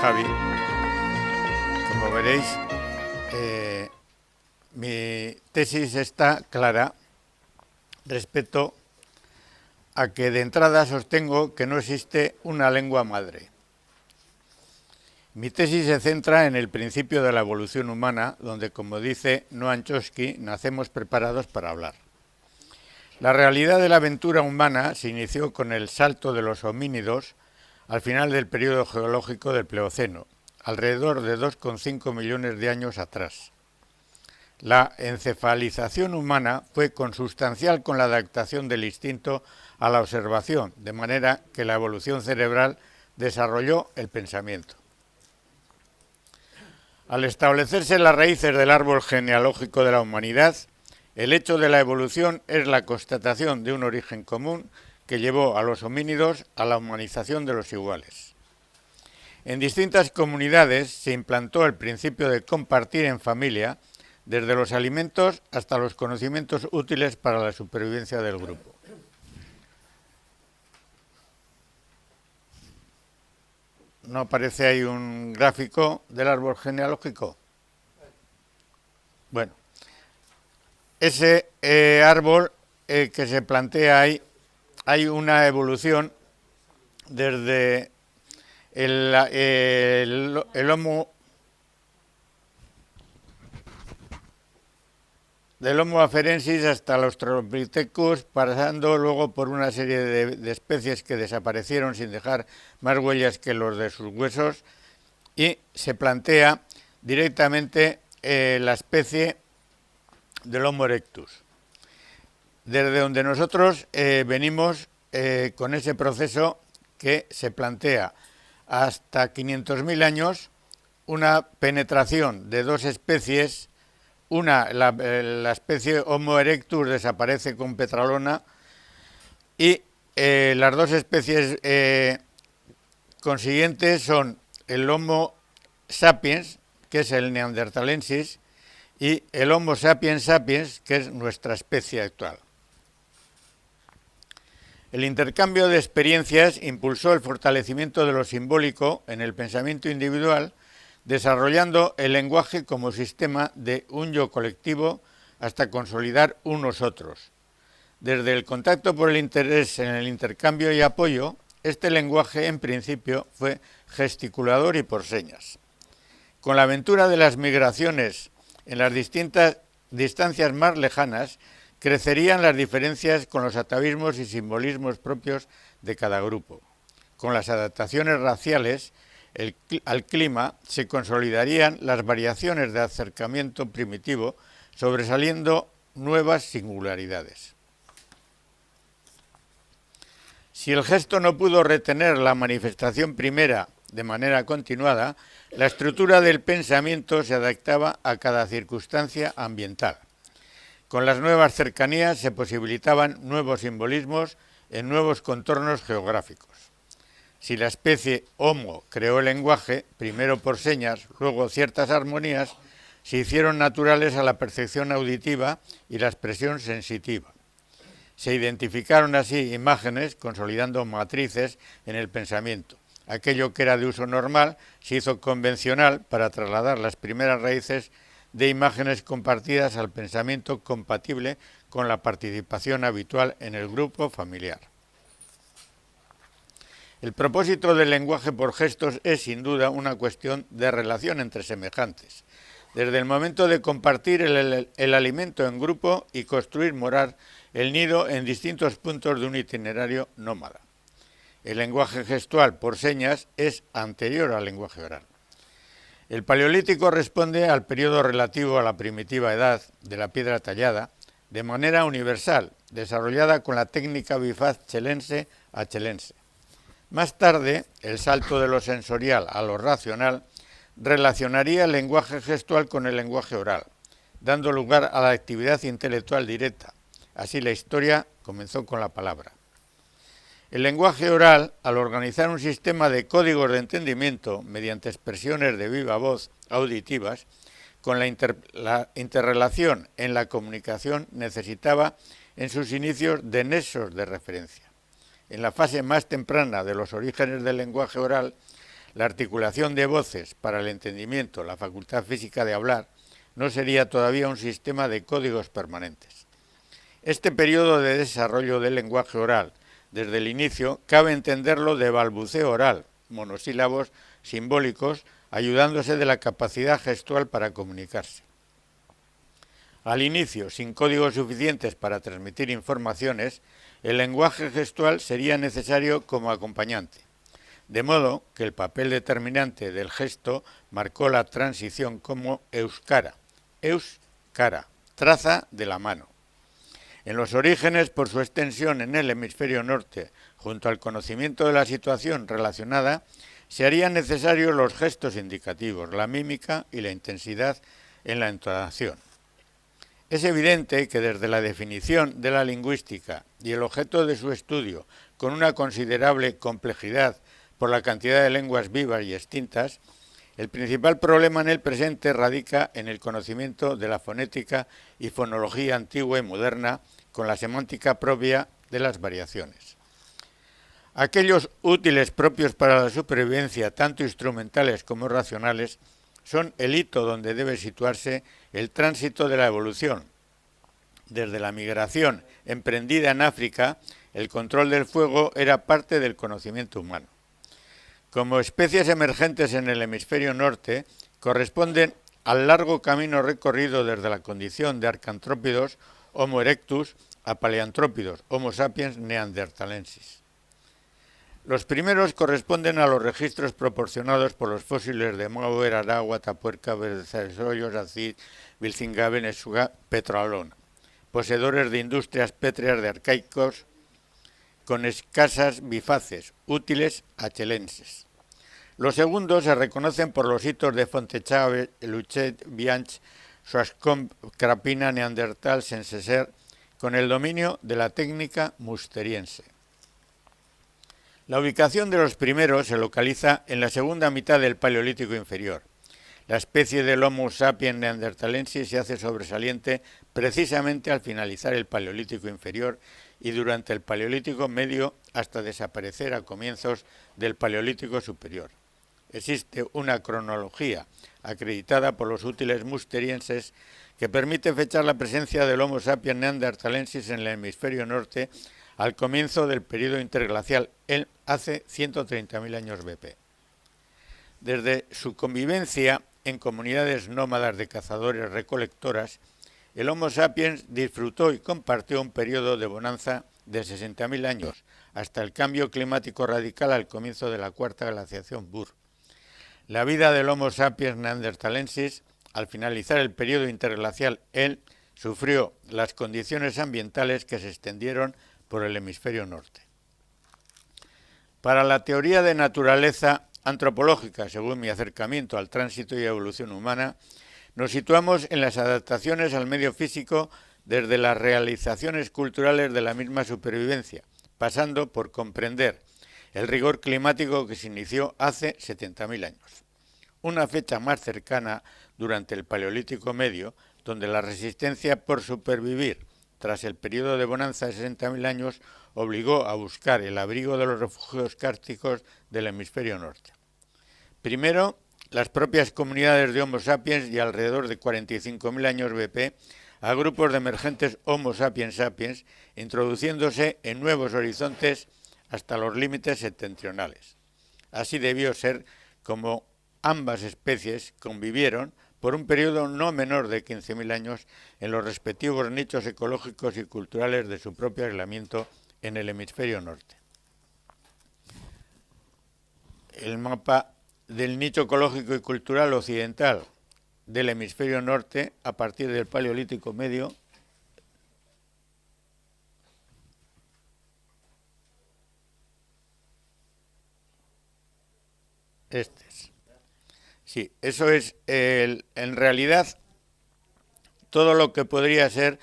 Javi. Como veréis, mi tesis está clara respecto a que de entrada sostengo que no existe una lengua madre. Mi tesis se centra en el principio de la evolución humana, donde, como dice Noam Chomsky, nacemos preparados para hablar. La realidad de la aventura humana se inició con el salto de los homínidos al final del periodo geológico del Plioceno, alrededor de 2,5 millones de años atrás. La encefalización humana fue consustancial con la adaptación del instinto a la observación, de manera que la evolución cerebral desarrolló el pensamiento. Al establecerse las raíces del árbol genealógico de la humanidad, el hecho de la evolución es la constatación de un origen común que llevó a los homínidos a la humanización de los iguales. En distintas comunidades se implantó el principio de compartir en familia, desde los alimentos hasta los conocimientos útiles para la supervivencia del grupo. ¿No aparece ahí un gráfico del árbol genealógico? Bueno, ese árbol que se plantea ahí, hay una evolución desde el Homo del Homo afarensis hasta los Australopithecus, pasando luego por una serie de especies que desaparecieron sin dejar más huellas que los de sus huesos, y se plantea directamente la especie del Homo erectus, desde donde nosotros venimos con ese proceso que se plantea hasta 500.000 años, una penetración de dos especies. La especie Homo erectus desaparece con Petralona y las dos especies consiguientes son el Homo sapiens, que es el neanderthalensis, y el Homo sapiens sapiens, que es nuestra especie actual. El intercambio de experiencias impulsó el fortalecimiento de lo simbólico en el pensamiento individual, desarrollando el lenguaje como sistema de un yo colectivo hasta consolidar un nosotros. Desde el contacto por el interés en el intercambio y apoyo, este lenguaje en principio fue gesticulador y por señas. Con la aventura de las migraciones en las distintas distancias más lejanas, crecerían las diferencias con los atavismos y simbolismos propios de cada grupo. Con las adaptaciones raciales al clima se consolidarían las variaciones de acercamiento primitivo, sobresaliendo nuevas singularidades. Si el gesto no pudo retener la manifestación primera de manera continuada, la estructura del pensamiento se adaptaba a cada circunstancia ambiental. Con las nuevas cercanías se posibilitaban nuevos simbolismos en nuevos contornos geográficos. Si la especie Homo creó el lenguaje, primero por señas, luego ciertas armonías, se hicieron naturales a la percepción auditiva y la expresión sensitiva. Se identificaron así imágenes, consolidando matrices en el pensamiento. Aquello que era de uso normal se hizo convencional para trasladar las primeras raíces de imágenes compartidas al pensamiento compatible con la participación habitual en el grupo familiar. El propósito del lenguaje por gestos es sin duda una cuestión de relación entre semejantes, desde el momento de compartir el alimento en grupo y construir morar el nido en distintos puntos de un itinerario nómada. El lenguaje gestual por señas es anterior al lenguaje oral. El Paleolítico responde al periodo relativo a la primitiva edad de la piedra tallada de manera universal, desarrollada con la técnica bifaz chelense a chelense. Más tarde, el salto de lo sensorial a lo racional relacionaría el lenguaje gestual con el lenguaje oral, dando lugar a la actividad intelectual directa. Así la historia comenzó con la palabra. El lenguaje oral, al organizar un sistema de códigos de entendimiento mediante expresiones de viva voz auditivas, con la interrelación en la comunicación necesitaba en sus inicios de nexos de referencia. En la fase más temprana de los orígenes del lenguaje oral, la articulación de voces para el entendimiento, la facultad física de hablar, no sería todavía un sistema de códigos permanentes. Este periodo de desarrollo del lenguaje oral, desde el inicio, cabe entenderlo de balbuceo oral, monosílabos simbólicos, ayudándose de la capacidad gestual para comunicarse. Al inicio, sin códigos suficientes para transmitir informaciones, el lenguaje gestual sería necesario como acompañante, de modo que el papel determinante del gesto marcó la transición como euskara, traza de la mano. En los orígenes, por su extensión en el hemisferio norte, junto al conocimiento de la situación relacionada, se harían necesarios los gestos indicativos, la mímica y la intensidad en la entonación. Es evidente que desde la definición de la lingüística y el objeto de su estudio, con una considerable complejidad por la cantidad de lenguas vivas y extintas, el principal problema en el presente radica en el conocimiento de la fonética y fonología antigua y moderna con la semántica propia de las variaciones. Aquellos útiles propios para la supervivencia, tanto instrumentales como racionales, son el hito donde debe situarse el tránsito de la evolución. Desde la migración emprendida en África, el control del fuego era parte del conocimiento humano. Como especies emergentes en el hemisferio norte, corresponden al largo camino recorrido desde la condición de arcantrópidos, Homo erectus, a paleantrópidos, Homo sapiens neanderthalensis. Los primeros corresponden a los registros proporcionados por los fósiles de Mover, Aragua, Atapuerca, Becerosos, Acid, Vilcingaven, Esuga, Petralona, poseedores de industrias pétreas de arcaicos con escasas bifaces, útiles achelenses. Los segundos se reconocen por los hitos de Fontechave, Luchet, Bianch, Soascombe, Crapina, Neandertal, Senseser, con el dominio de la técnica musteriense. La ubicación de los primeros se localiza en la segunda mitad del Paleolítico inferior. La especie del Homo sapiens neanderthalensis se hace sobresaliente precisamente al finalizar el Paleolítico inferior y durante el Paleolítico medio hasta desaparecer a comienzos del Paleolítico superior. Existe una cronología acreditada por los útiles musterienses que permite fechar la presencia del Homo sapiens neanderthalensis en el hemisferio norte al comienzo del período interglacial, hace 130.000 años BP. Desde su convivencia en comunidades nómadas de cazadores-recolectoras, el Homo sapiens disfrutó y compartió un periodo de bonanza de 60.000 años, hasta el cambio climático radical al comienzo de la cuarta glaciación Burr. La vida del Homo sapiens neanderthalensis, al finalizar el periodo interglacial, sufrió las condiciones ambientales que se extendieron por el hemisferio norte. Para la teoría de naturaleza antropológica, según mi acercamiento al tránsito y evolución humana, nos situamos en las adaptaciones al medio físico desde las realizaciones culturales de la misma supervivencia, pasando por comprender el rigor climático que se inició hace 70.000 años. Una fecha más cercana durante el Paleolítico medio, donde la resistencia por supervivir tras el periodo de bonanza de 60.000 años obligó a buscar el abrigo de los refugios cársticos del hemisferio norte. Primero, las propias comunidades de Homo sapiens y alrededor de 45.000 años BP a grupos de emergentes Homo sapiens sapiens, introduciéndose en nuevos horizontes hasta los límites septentrionales. Así debió ser como ambas especies convivieron por un periodo no menor de 15.000 años en los respectivos nichos ecológicos y culturales de su propio aislamiento en el hemisferio norte. El mapa del nicho ecológico y cultural occidental del hemisferio norte a partir del Paleolítico medio este es. Sí, eso es en realidad todo lo que podría ser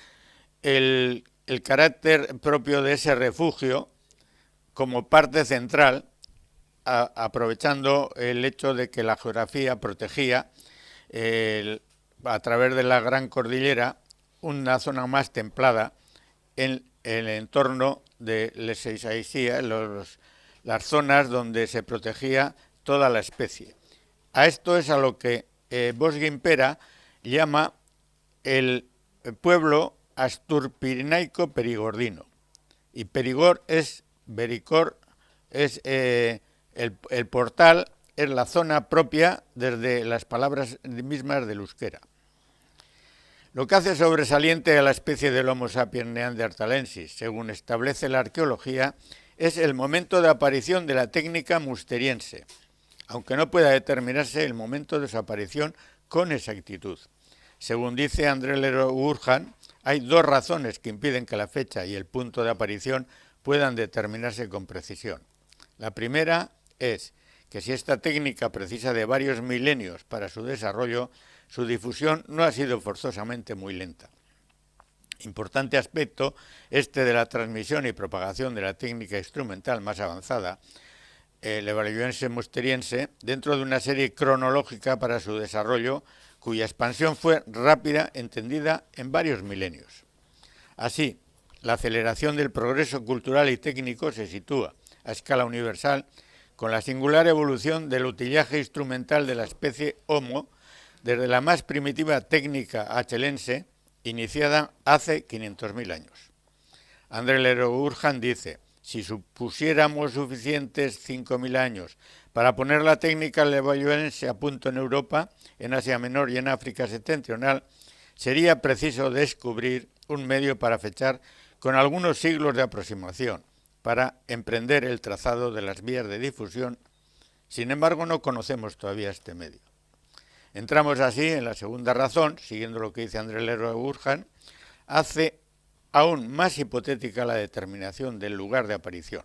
el carácter propio de ese refugio como parte central, aprovechando el hecho de que la geografía protegía a través de la Gran Cordillera una zona más templada en el entorno de Les Seychelles, las zonas donde se protegía toda la especie. A esto es a lo que Bosch-Gimpera llama el pueblo asturpirenaico perigordino. Y Perigord es, Vericor es el portal, es la zona propia desde las palabras mismas del euskera. Lo que hace sobresaliente a la especie del Homo sapiens neanderthalensis, según establece la arqueología, es el momento de aparición de la técnica musteriense, aunque no pueda determinarse el momento de su aparición con exactitud. Según dice André Lerroux-Gourhan, hay dos razones que impiden que la fecha y el punto de aparición puedan determinarse con precisión. La primera es que si esta técnica precisa de varios milenios para su desarrollo, su difusión no ha sido forzosamente muy lenta. Importante aspecto este de la transmisión y propagación de la técnica instrumental más avanzada, el levalloiense musteriense, dentro de una serie cronológica para su desarrollo, cuya expansión fue rápida, entendida en varios milenios. Así, la aceleración del progreso cultural y técnico se sitúa a escala universal con la singular evolución del utillaje instrumental de la especie Homo, desde la más primitiva técnica achelense, iniciada hace 500.000 años. André Lerroux-Gourhan dice: si supusiéramos suficientes 5.000 años para poner la técnica levalloiense a punto en Europa, en Asia Menor y en África septentrional, sería preciso descubrir un medio para fechar con algunos siglos de aproximación, para emprender el trazado de las vías de difusión. Sin embargo, no conocemos todavía este medio. Entramos así en la segunda razón, siguiendo lo que dice André Lerroux-Gourhan, hace aún más hipotética la determinación del lugar de aparición.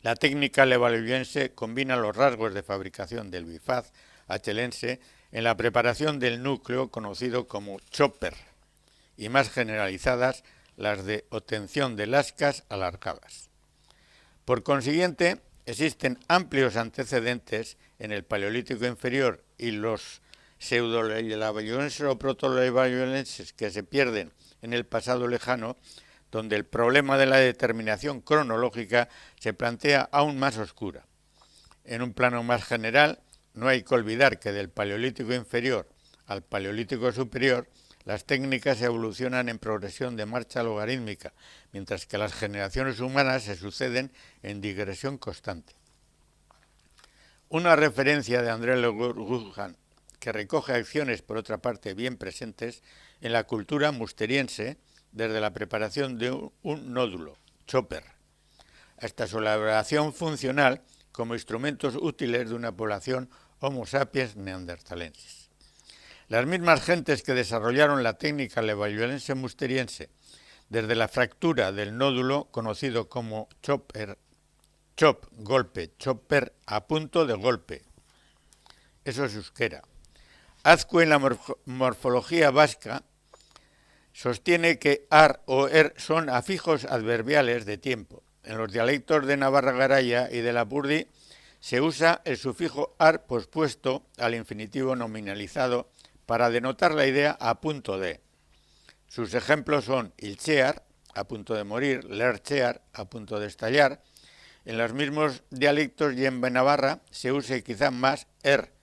La técnica levalloiense combina los rasgos de fabricación del bifaz achelense en la preparación del núcleo conocido como chopper, y más generalizadas las de obtención de lascas alargadas. Por consiguiente, existen amplios antecedentes en el Paleolítico inferior y los pseudo-levalloienses o proto-levalloienses que se pierden en el pasado lejano, donde el problema de la determinación cronológica se plantea aún más oscura. En un plano más general, no hay que olvidar que del Paleolítico inferior al Paleolítico superior, las técnicas evolucionan en progresión de marcha logarítmica, mientras que las generaciones humanas se suceden en digresión constante. Una referencia de André Lerroux-Gourhan, que recoge acciones, por otra parte, bien presentes en la cultura musteriense, desde la preparación de un nódulo, chopper, hasta su elaboración funcional como instrumentos útiles de una población Homo sapiens neanderthalensis. Las mismas gentes que desarrollaron la técnica levalloiense musteriense desde la fractura del nódulo conocido como chopper, chop, golpe, chopper, a punto de golpe. Eso es euskera. Azcue, en la morfología vasca, sostiene que ar o er son afijos adverbiales de tiempo. En los dialectos de Navarra-Garaya y de Lapurdi se usa el sufijo ar pospuesto al infinitivo nominalizado para denotar la idea a punto de. Sus ejemplos son ilchear, a punto de morir, lerchear, a punto de estallar. En los mismos dialectos y en Navarra se usa quizá más er,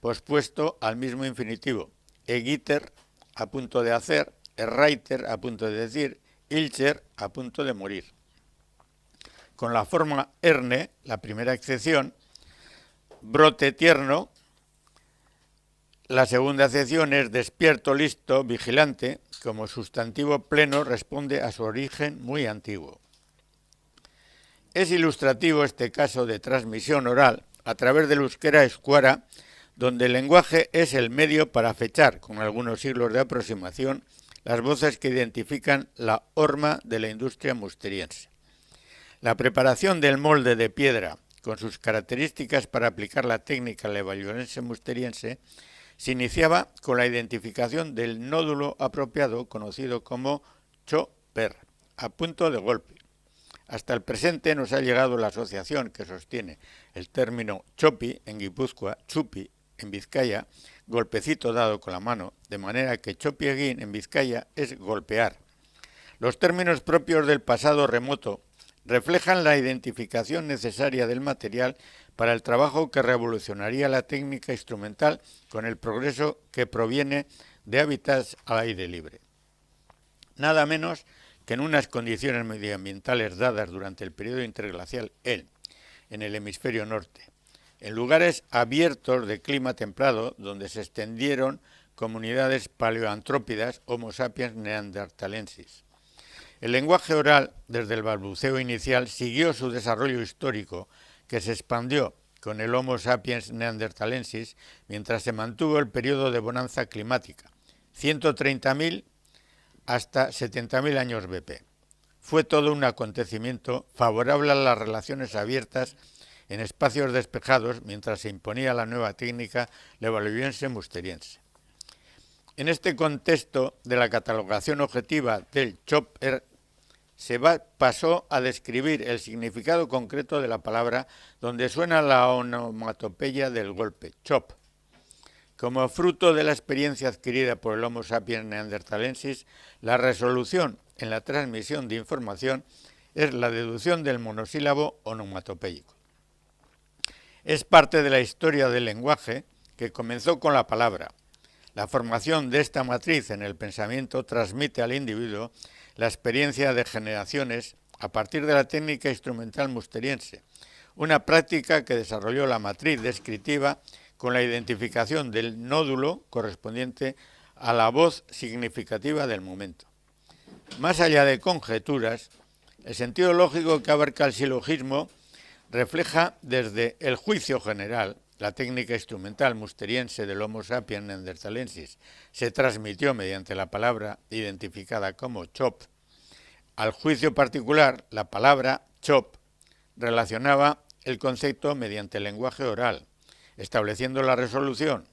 pospuesto al mismo infinitivo. Egiter, a punto de hacer, erraiter, a punto de decir, ilcher, a punto de morir. Con la forma erne, la primera excepción, brote tierno. La segunda acepción es despierto, listo, vigilante. Como sustantivo pleno responde a su origen muy antiguo. Es ilustrativo este caso de transmisión oral a través del euskera escuara, donde el lenguaje es el medio para fechar, con algunos siglos de aproximación, las voces que identifican la horma de la industria musteriense. La preparación del molde de piedra, con sus características para aplicar la técnica levalloiense musteriense, se iniciaba con la identificación del nódulo apropiado conocido como chopper, a punto de golpe. Hasta el presente nos ha llegado la asociación que sostiene el término chopi en Guipúzcoa, chupi en Vizcaya, golpecito dado con la mano, de manera que chopi egin en Vizcaya es golpear. Los términos propios del pasado remoto reflejan la identificación necesaria del material para el trabajo que revolucionaría la técnica instrumental con el progreso que proviene de hábitats al aire libre. Nada menos que en unas condiciones medioambientales dadas durante el periodo interglacial en el hemisferio norte, en lugares abiertos de clima templado donde se extendieron comunidades paleoantrópidas Homo sapiens neanderthalensis. El lenguaje oral, desde el balbuceo inicial, siguió su desarrollo histórico, que se expandió con el Homo sapiens neanderthalensis mientras se mantuvo el periodo de bonanza climática, 130.000 hasta 70.000 años BP. Fue todo un acontecimiento favorable a las relaciones abiertas en espacios despejados mientras se imponía la nueva técnica levalloiense-musteriense. En este contexto de la catalogación objetiva del chopper pasó a describir el significado concreto de la palabra donde suena la onomatopeya del golpe, chop. Como fruto de la experiencia adquirida por el Homo sapiens neanderthalensis, la resolución en la transmisión de información es la deducción del monosílabo onomatopéyico. Es parte de la historia del lenguaje que comenzó con la palabra. La formación de esta matriz en el pensamiento transmite al individuo la experiencia de generaciones a partir de la técnica instrumental musteriense, una práctica que desarrolló la matriz descriptiva con la identificación del nódulo correspondiente a la voz significativa del momento. Más allá de conjeturas, el sentido lógico que abarca el silogismo refleja desde el juicio general, la técnica instrumental musteriense del Homo sapiens neanderthalensis se transmitió mediante la palabra identificada como chop. Al juicio particular, la palabra chop relacionaba el concepto mediante el lenguaje oral, estableciendo la resolución.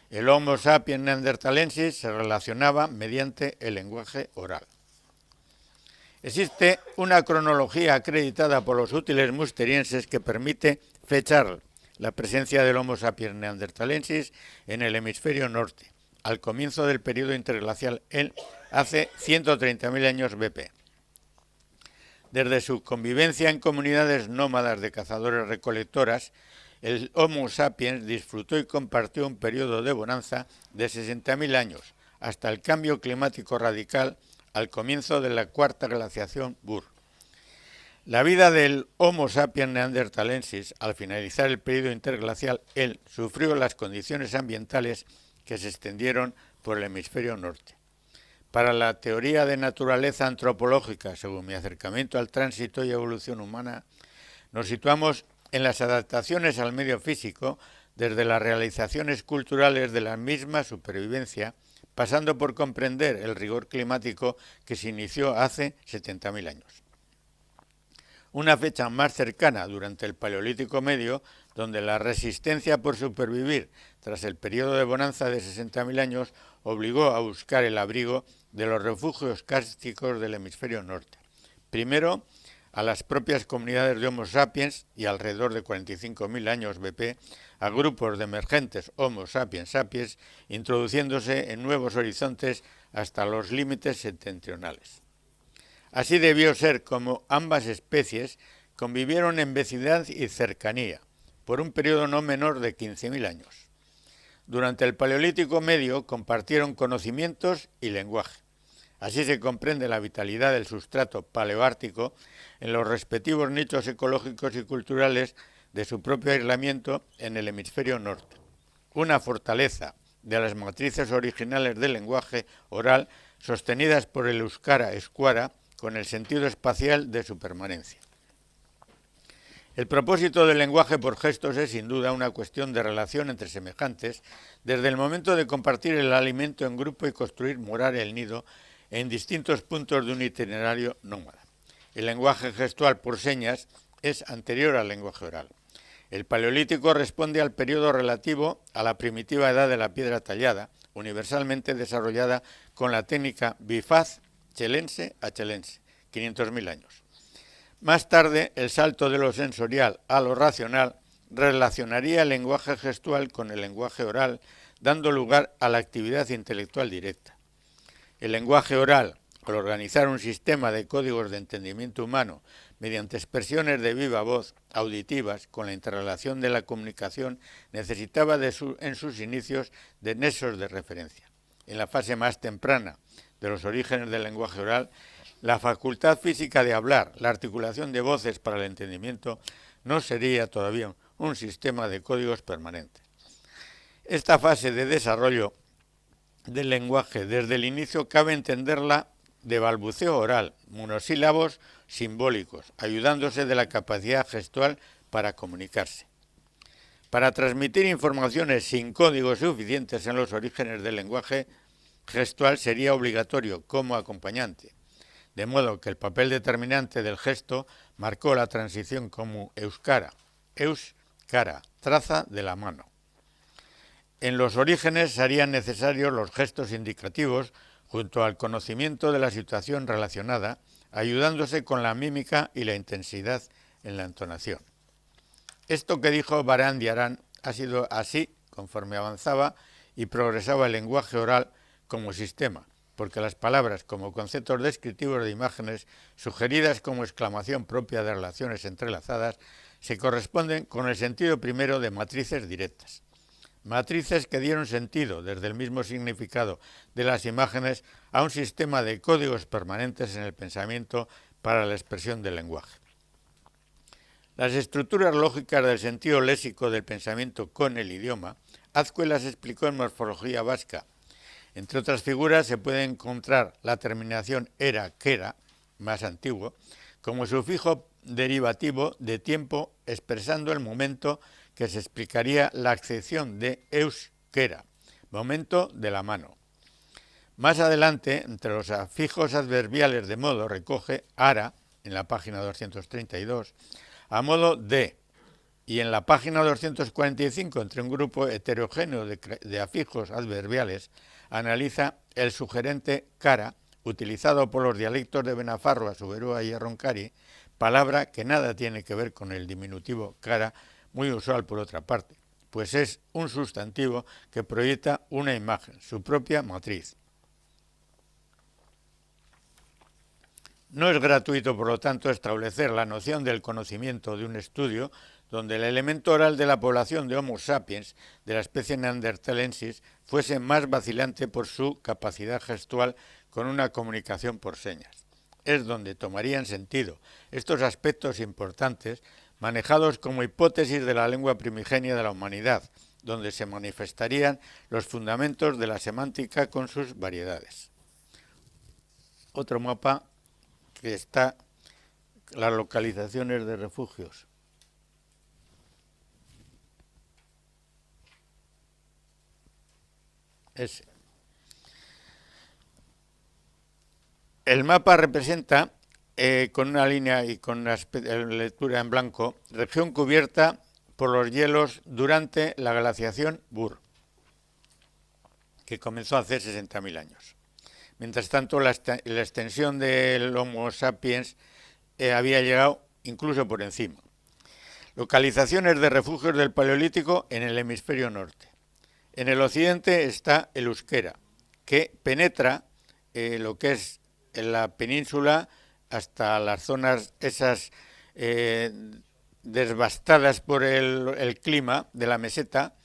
El Homo sapiens neanderthalensis se relacionaba mediante el lenguaje oral. Existe una cronología acreditada por los útiles musterienses que permite fechar la presencia del Homo sapiens neanderthalensis en el hemisferio norte, al comienzo del periodo interglacial hace 130.000 años BP. Desde su convivencia en comunidades nómadas de cazadores-recolectoras, el Homo sapiens disfrutó y compartió un periodo de bonanza de 60.000 años, hasta el cambio climático radical al comienzo de la cuarta glaciación Bur. La vida del Homo sapiens neanderthalensis, al finalizar el periodo interglacial, sufrió las condiciones ambientales que se extendieron por el hemisferio norte. Para la teoría de naturaleza antropológica, según mi acercamiento al tránsito y evolución humana, nos situamos en las adaptaciones al medio físico, desde las realizaciones culturales de la misma supervivencia, pasando por comprender el rigor climático que se inició hace 70.000 años. Una fecha más cercana durante el Paleolítico Medio, donde la resistencia por supervivir tras el periodo de bonanza de 60.000 años obligó a buscar el abrigo de los refugios cársticos del hemisferio norte. Primero, a las propias comunidades de Homo sapiens y alrededor de 45.000 años BP, a grupos de emergentes Homo sapiens sapiens, introduciéndose en nuevos horizontes hasta los límites septentrionales. Así debió ser como ambas especies convivieron en vecindad y cercanía, por un periodo no menor de 15.000 años. Durante el Paleolítico Medio compartieron conocimientos y lenguaje. Así se comprende la vitalidad del sustrato paleoártico en los respectivos nichos ecológicos y culturales de su propio aislamiento en el hemisferio norte. Una fortaleza de las matrices originales del lenguaje oral sostenidas por el euskara escuara con el sentido espacial de su permanencia. El propósito del lenguaje por gestos es sin duda una cuestión de relación entre semejantes desde el momento de compartir el alimento en grupo y construir morar el nido en distintos puntos de un itinerario nómada. El lenguaje gestual por señas es anterior al lenguaje oral. El Paleolítico responde al periodo relativo a la primitiva edad de la piedra tallada, universalmente desarrollada con la técnica bifaz chelense a chelense, 500.000 años. Más tarde, el salto de lo sensorial a lo racional relacionaría el lenguaje gestual con el lenguaje oral, dando lugar a la actividad intelectual directa. El lenguaje oral, al organizar un sistema de códigos de entendimiento humano mediante expresiones de viva voz auditivas con la interrelación de la comunicación, necesitaba en sus inicios de nexos de referencia. En la fase más temprana de los orígenes del lenguaje oral, la facultad física de hablar, la articulación de voces para el entendimiento, no sería todavía un sistema de códigos permanentes. Esta fase de desarrollo del lenguaje desde el inicio cabe entenderla de balbuceo oral, monosílabos simbólicos, ayudándose de la capacidad gestual para comunicarse. Para transmitir informaciones sin códigos suficientes en los orígenes del lenguaje gestual sería obligatorio como acompañante, de modo que el papel determinante del gesto marcó la transición como euskara, euskara, traza de la mano. En los orígenes serían necesarios los gestos indicativos junto al conocimiento de la situación relacionada, ayudándose con la mímica y la intensidad en la entonación. Esto que dijo Barandiarán ha sido así conforme avanzaba y progresaba el lenguaje oral como sistema, porque las palabras como conceptos descriptivos de imágenes sugeridas como exclamación propia de relaciones entrelazadas se corresponden con el sentido primero de matrices directas. Matrices que dieron sentido, desde el mismo significado de las imágenes, a un sistema de códigos permanentes en el pensamiento para la expresión del lenguaje. Las estructuras lógicas del sentido léxico del pensamiento con el idioma, Azcue las explicó en Morfología Vasca. Entre otras figuras se puede encontrar la terminación era, quera, más antiguo, como sufijo derivativo de tiempo expresando el momento que se explicaría la accepción de euskera, momento de la mano. Más adelante, entre los afijos adverbiales de modo, recoge ara, en la página 232, a modo de, y en la página 245, entre un grupo heterogéneo de afijos adverbiales, analiza el sugerente cara, utilizado por los dialectos de Benafarroa, Suberúa y Arroncari, palabra que nada tiene que ver con el diminutivo cara, muy usual por otra parte, pues es un sustantivo que proyecta una imagen, su propia matriz. No es gratuito, por lo tanto, establecer la noción del conocimiento de un estudio donde el elemento oral de la población de Homo sapiens, de la especie neanderthalensis, fuese más vacilante por su capacidad gestual con una comunicación por señas. Es donde tomarían sentido estos aspectos importantes manejados como hipótesis de la lengua primigenia de la humanidad, donde se manifestarían los fundamentos de la semántica con sus variedades. Otro mapa que está las localizaciones de refugios. Ese. El mapa representa, con una línea y con una lectura en blanco, región cubierta por los hielos durante la glaciación Bur, que comenzó hace 60.000 años. Mientras tanto, la extensión del Homo sapiens había llegado incluso por encima. Localizaciones de refugios del Paleolítico en el hemisferio norte. En el occidente está el euskera, que penetra lo que es en la península hasta las zonas esas devastadas por el clima de la meseta,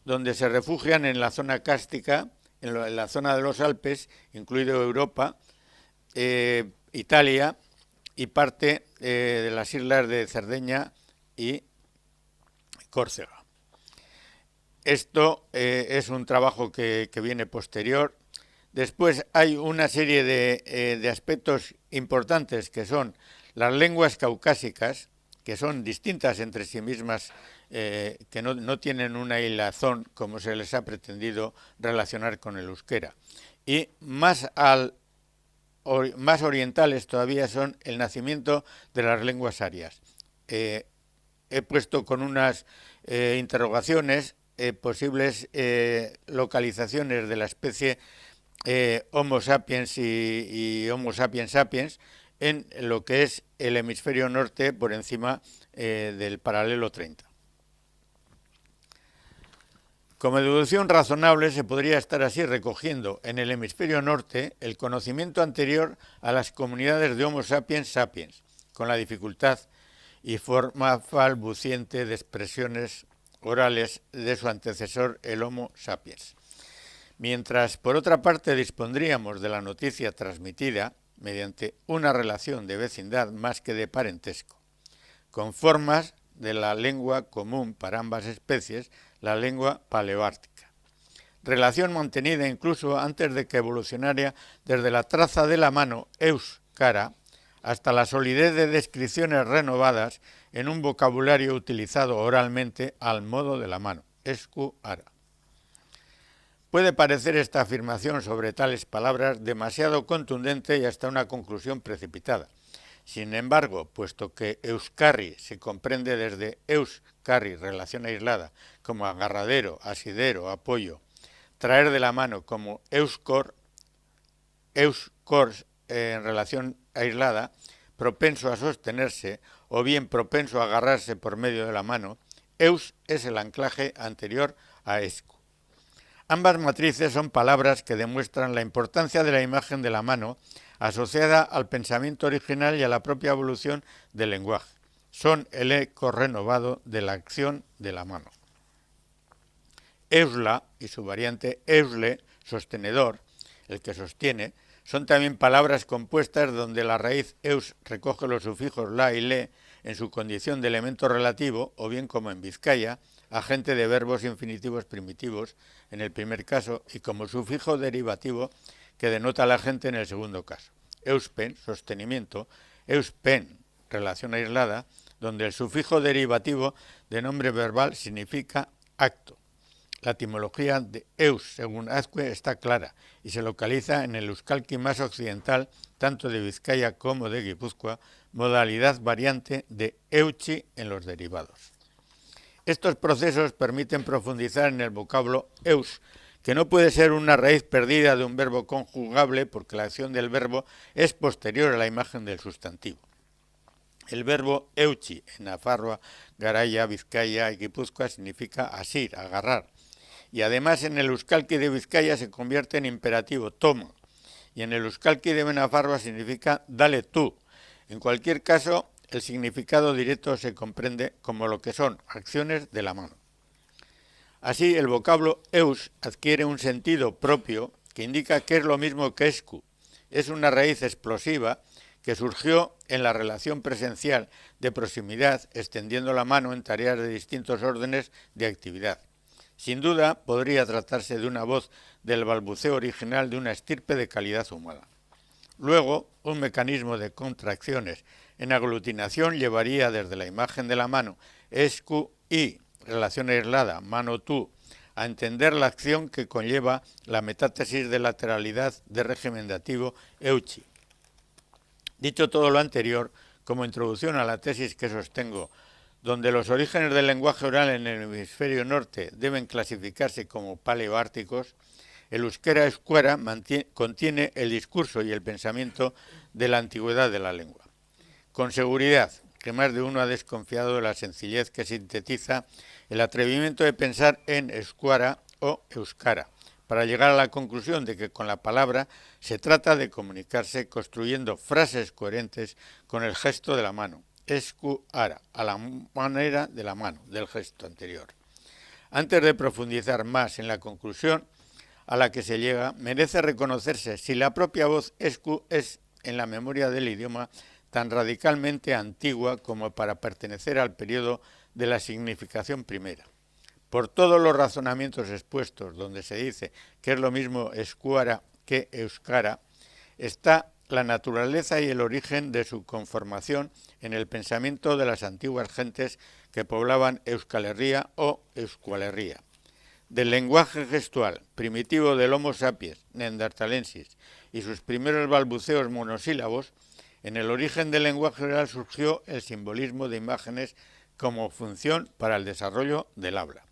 donde se refugian en la zona cárstica, en la zona de los Alpes, incluido Europa, Italia y parte de las islas de Cerdeña y Córcega. Esto es un trabajo que viene posterior. Después hay una serie de aspectos importantes que son las lenguas caucásicas, que son distintas entre sí mismas, que no tienen una hilazón como se les ha pretendido relacionar con el euskera. Y más orientales todavía son el nacimiento de las lenguas arias. He puesto con unas interrogaciones posibles localizaciones de la especie Homo sapiens y Homo sapiens sapiens en lo que es el hemisferio norte por encima del paralelo 30. Como deducción razonable se podría estar así recogiendo en el hemisferio norte el conocimiento anterior a las comunidades de Homo sapiens sapiens, con la dificultad y forma balbuciente de expresiones orales de su antecesor, el Homo sapiens. Mientras, por otra parte, dispondríamos de la noticia transmitida mediante una relación de vecindad más que de parentesco, con formas de la lengua común para ambas especies, la lengua paleoártica. Relación mantenida incluso antes de que evolucionara desde la traza de la mano euskara hasta la solidez de descripciones renovadas en un vocabulario utilizado oralmente al modo de la mano, esku-ara. Puede parecer esta afirmación sobre tales palabras demasiado contundente y hasta una conclusión precipitada. Sin embargo, puesto que euskarri se comprende desde euskarri, relación aislada, como agarradero, asidero, apoyo, traer de la mano como euskor, en relación aislada, propenso a sostenerse o bien propenso a agarrarse por medio de la mano, eus es el anclaje anterior a esku. Ambas matrices son palabras que demuestran la importancia de la imagen de la mano asociada al pensamiento original y a la propia evolución del lenguaje. Son el eco renovado de la acción de la mano. Eusla y su variante eusle, sostenedor, el que sostiene, son también palabras compuestas donde la raíz eus recoge los sufijos la y le en su condición de elemento relativo, o bien como en Vizcaya, agente de verbos infinitivos primitivos en el primer caso y como sufijo derivativo que denota al agente en el segundo caso. Euspen, sostenimiento, euspen, relación aislada, donde el sufijo derivativo de nombre verbal significa acto. La etimología de eus, según Azcue, está clara y se localiza en el euskalki más occidental, tanto de Vizcaya como de Guipúzcoa, modalidad variante de euchi en los derivados. Estos procesos permiten profundizar en el vocablo eus, que no puede ser una raíz perdida de un verbo conjugable porque la acción del verbo es posterior a la imagen del sustantivo. El verbo euchi en Nafarroa, Garaya, Vizcaya y Guipúzcoa significa asir, agarrar. Y además en el euskalki de Vizcaya se convierte en imperativo, toma. Y en el euskalki de Nafarroa significa dale tú. En cualquier caso, el significado directo se comprende como lo que son acciones de la mano. Así, el vocablo eus adquiere un sentido propio que indica que es lo mismo que esku. Es una raíz explosiva que surgió en la relación presencial de proximidad, extendiendo la mano en tareas de distintos órdenes de actividad. Sin duda, podría tratarse de una voz del balbuceo original de una estirpe de calidad humana. Luego, un mecanismo de contracciones en aglutinación llevaría desde la imagen de la mano esku y relación aislada, mano tú, a entender la acción que conlleva la metátesis de lateralidad de régimen dativo euchi. Dicho todo lo anterior, como introducción a la tesis que sostengo, donde los orígenes del lenguaje oral en el hemisferio norte deben clasificarse como paleoárticos, el euskera escuera contiene el discurso y el pensamiento de la antigüedad de la lengua. Con seguridad, que más de uno ha desconfiado de la sencillez que sintetiza el atrevimiento de pensar en escuara o euskara, para llegar a la conclusión de que con la palabra se trata de comunicarse construyendo frases coherentes con el gesto de la mano, esku-ara, a la manera de la mano, del gesto anterior. Antes de profundizar más en la conclusión a la que se llega, merece reconocerse si la propia voz esku es, en la memoria del idioma, tan radicalmente antigua como para pertenecer al periodo de la significación primera. Por todos los razonamientos expuestos, donde se dice que es lo mismo escuara que euskara, está la naturaleza y el origen de su conformación en el pensamiento de las antiguas gentes que poblaban Euskal Herria o Euskualerria. Del lenguaje gestual primitivo del Homo sapiens neanderthalensis y sus primeros balbuceos monosílabos, en el origen del lenguaje oral surgió el simbolismo de imágenes como función para el desarrollo del habla.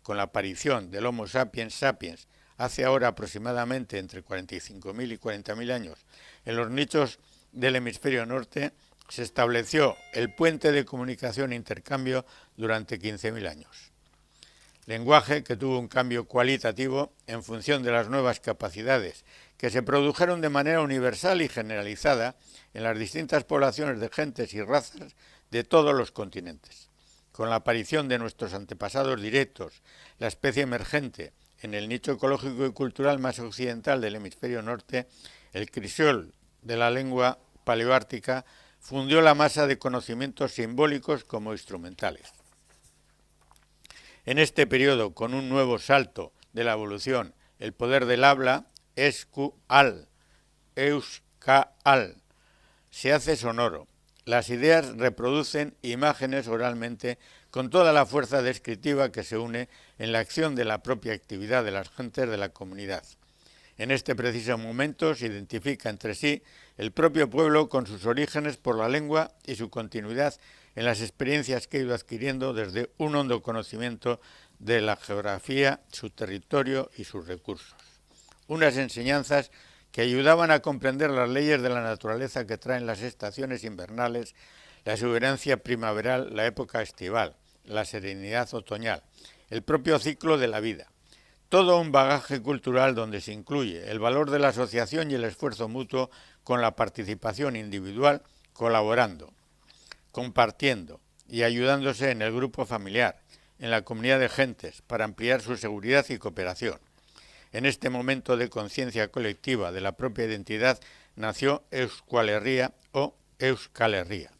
Con la aparición del Homo sapiens sapiens hace ahora aproximadamente entre 45.000 y 40.000 años en los nichos del hemisferio norte, se estableció el puente de comunicación e intercambio durante 15.000 años. Lenguaje que tuvo un cambio cualitativo en función de las nuevas capacidades que se produjeron de manera universal y generalizada en las distintas poblaciones de gentes y razas de todos los continentes. Con la aparición de nuestros antepasados directos, la especie emergente en el nicho ecológico y cultural más occidental del hemisferio norte, el criol de la lengua paleoártica fundió la masa de conocimientos simbólicos como instrumentales. En este periodo, con un nuevo salto de la evolución, el poder del habla, escual, euskal, se hace sonoro. Las ideas reproducen imágenes oralmente con toda la fuerza descriptiva que se une en la acción de la propia actividad de las gentes de la comunidad. En este preciso momento se identifica entre sí el propio pueblo con sus orígenes por la lengua y su continuidad en las experiencias que ha ido adquiriendo desde un hondo conocimiento de la geografía, su territorio y sus recursos. Unas enseñanzas que ayudaban a comprender las leyes de la naturaleza que traen las estaciones invernales, la exuberancia primaveral, la época estival, la serenidad otoñal, el propio ciclo de la vida. Todo un bagaje cultural donde se incluye el valor de la asociación y el esfuerzo mutuo con la participación individual, colaborando, compartiendo y ayudándose en el grupo familiar, en la comunidad de gentes, para ampliar su seguridad y cooperación. En este momento de conciencia colectiva de la propia identidad nació Euskal Herria o Euskal Herria.